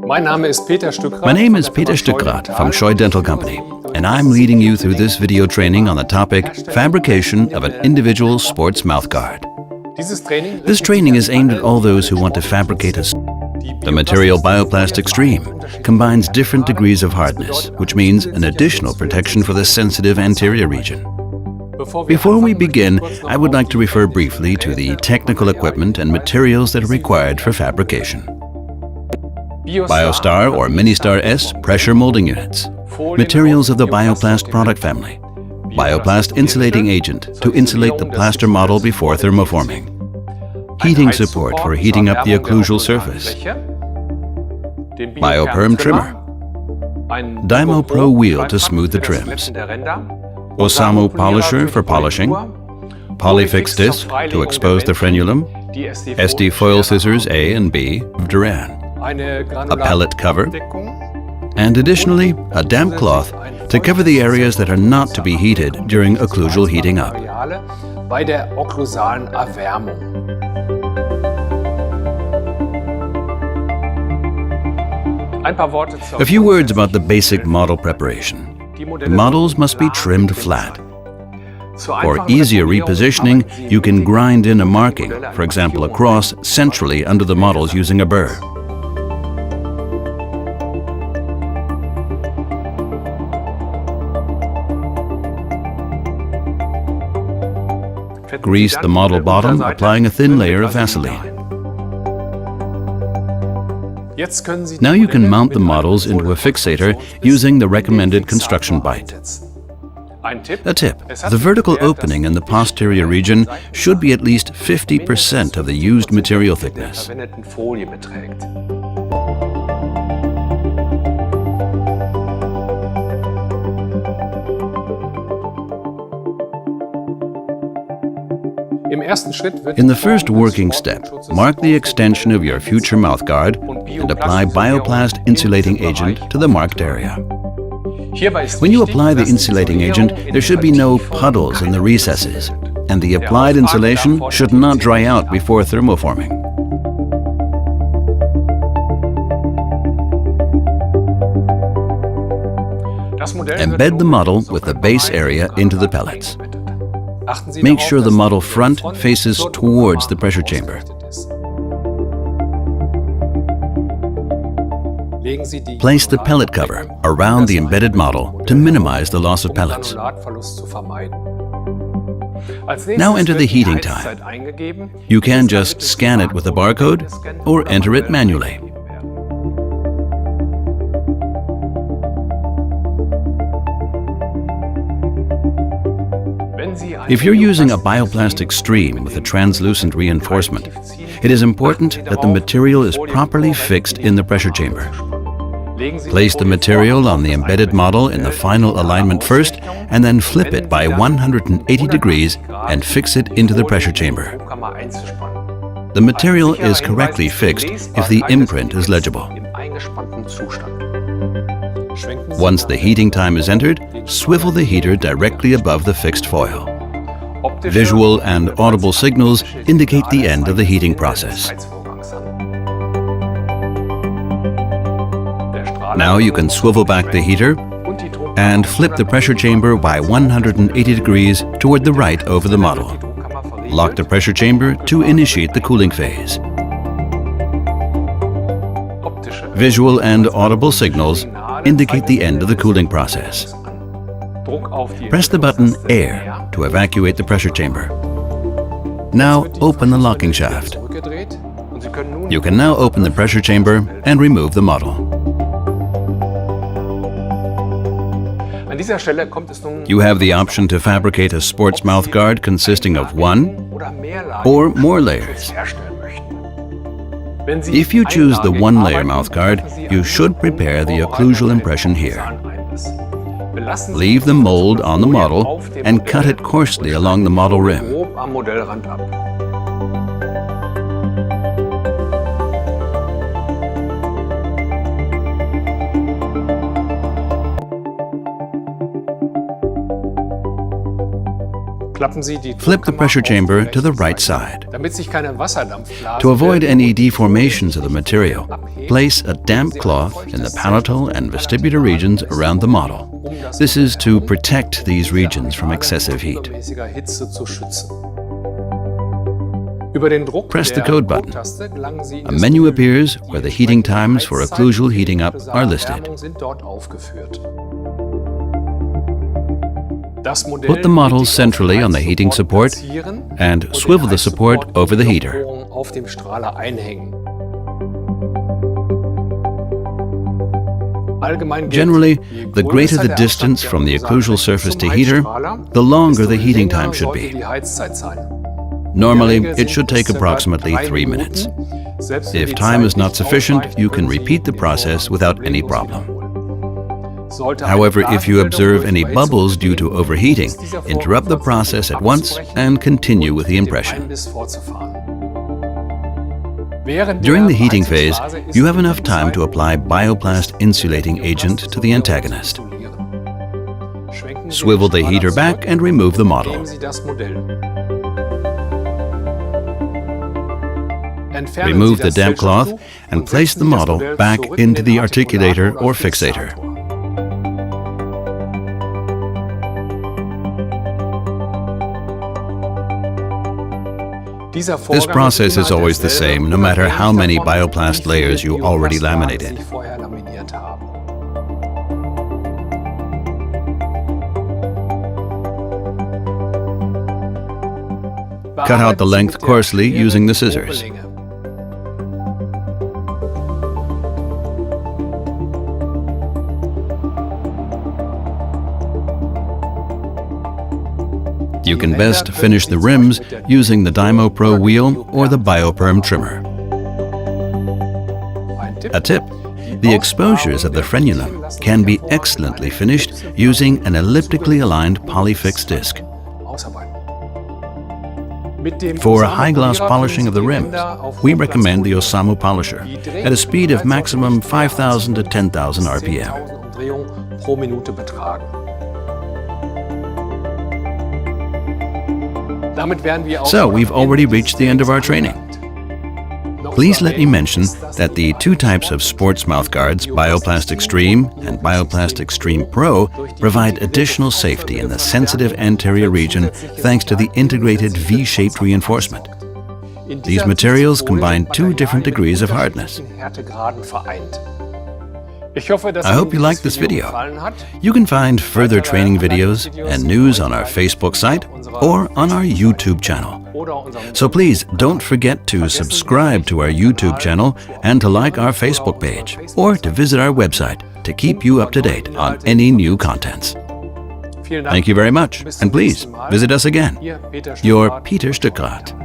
My name is Peter Stückrath from SCHEU-DENTAL company, and I'm leading you through this video training on the topic Fabrication of an Individual Sports Mouthguard. This training is aimed at all those who want to fabricate the material Bioplast Xtreme combines different degrees of hardness, which means an additional protection for the sensitive anterior region. Before we begin, I would like to refer briefly to the technical equipment and materials that are required for fabrication. Biostar or Ministar S pressure molding units, materials of the Bioplast product family, Bioplast insulating agent to insulate the plaster model before thermoforming, heating support for heating up the occlusal surface, Bioperm trimmer, Dymo Pro wheel to smooth the trims, Osamu polisher for polishing, Polyfix disc to expose the frenulum, SD foil scissors A and B of Duran, a pellet cover, and additionally a damp cloth to cover the areas that are not to be heated during occlusal heating up. A few words about the basic model preparation. The models must be trimmed flat. For easier repositioning, you can grind in a marking, for example a cross, centrally under the models using a burr. Grease the model bottom, applying a thin layer of Vaseline. Now you can mount the models into a fixator using the recommended construction bite. A tip: the vertical opening in the posterior region should be at least 50% of the used material thickness. In the first working step, mark the extension of your future mouthguard and apply Bioplast insulating agent to the marked area. When you apply the insulating agent, there should be no puddles in the recesses, and the applied insulation should not dry out before thermoforming. Embed the model with the base area into the pellets. Make sure the model front faces towards the pressure chamber. Place the pellet cover around the embedded model to minimize the loss of pellets. Now enter the heating time. You can just scan it with a barcode or enter it manually. If you're using a Bioplast Xtreme with a translucent reinforcement, it is important that the material is properly fixed in the pressure chamber. Place the material on the embedded model in the final alignment first, and then flip it by 180 degrees and fix it into the pressure chamber. The material is correctly fixed if the imprint is legible. Once the heating time is entered, swivel the heater directly above the fixed foil. Visual and audible signals indicate the end of the heating process. Now you can swivel back the heater and flip the pressure chamber by 180 degrees toward the right over the model. Lock the pressure chamber to initiate the cooling phase. Visual and audible signals indicate the end of the cooling process. Press the button Air to evacuate the pressure chamber. Now open the locking shaft. You can now open the pressure chamber and remove the model. You have the option to fabricate a sports mouthguard consisting of one or more layers. If you choose the one-layer mouthguard, you should prepare the occlusal impression here. Leave the mold on the model and cut it coarsely along the model rim. Flip the pressure chamber to the right side. To avoid any deformations of the material, place a damp cloth in the palatal and vestibular regions around the model. This is to protect these regions from excessive heat. Press the code button. A menu appears where the heating times for occlusal heating up are listed. Put the model centrally on the heating support and swivel the support over the heater. Generally, the greater the distance from the occlusal surface to heater, the longer the heating time should be. Normally, it should take approximately 3 minutes. If time is not sufficient, you can repeat the process without any problem. However, if you observe any bubbles due to overheating, interrupt the process at once and continue with the impression. During the heating phase, you have enough time to apply Bioplast insulating agent to the antagonist. Swivel the heater back and remove the model. Remove the damp cloth and place the model back into the articulator or fixator. This process is always the same, no matter how many Bioplast layers you already laminated. Cut out the length coarsely using the scissors. You can best finish the rims using the Dymo Pro wheel or the Bioperm trimmer. A tip: the exposures of the frenulum can be excellently finished using an elliptically aligned polyfix disc. For high-gloss polishing of the rims, we recommend the Osamu polisher at a speed of maximum 5,000 to 10,000 RPM. So we've already reached the end of our training. Please let me mention that the two types of sports mouthguards, Bioplast Xtreme and Bioplast Xtreme Pro, provide additional safety in the sensitive anterior region thanks to the integrated V-shaped reinforcement. These materials combine two different degrees of hardness. I hope you liked this video. You can find further training videos and news on our Facebook site or on our YouTube channel. So please don't forget to subscribe to our YouTube channel and to like our Facebook page or to visit our website to keep you up to date on any new contents. Thank you very much, and please visit us again. Your Peter Stückrath.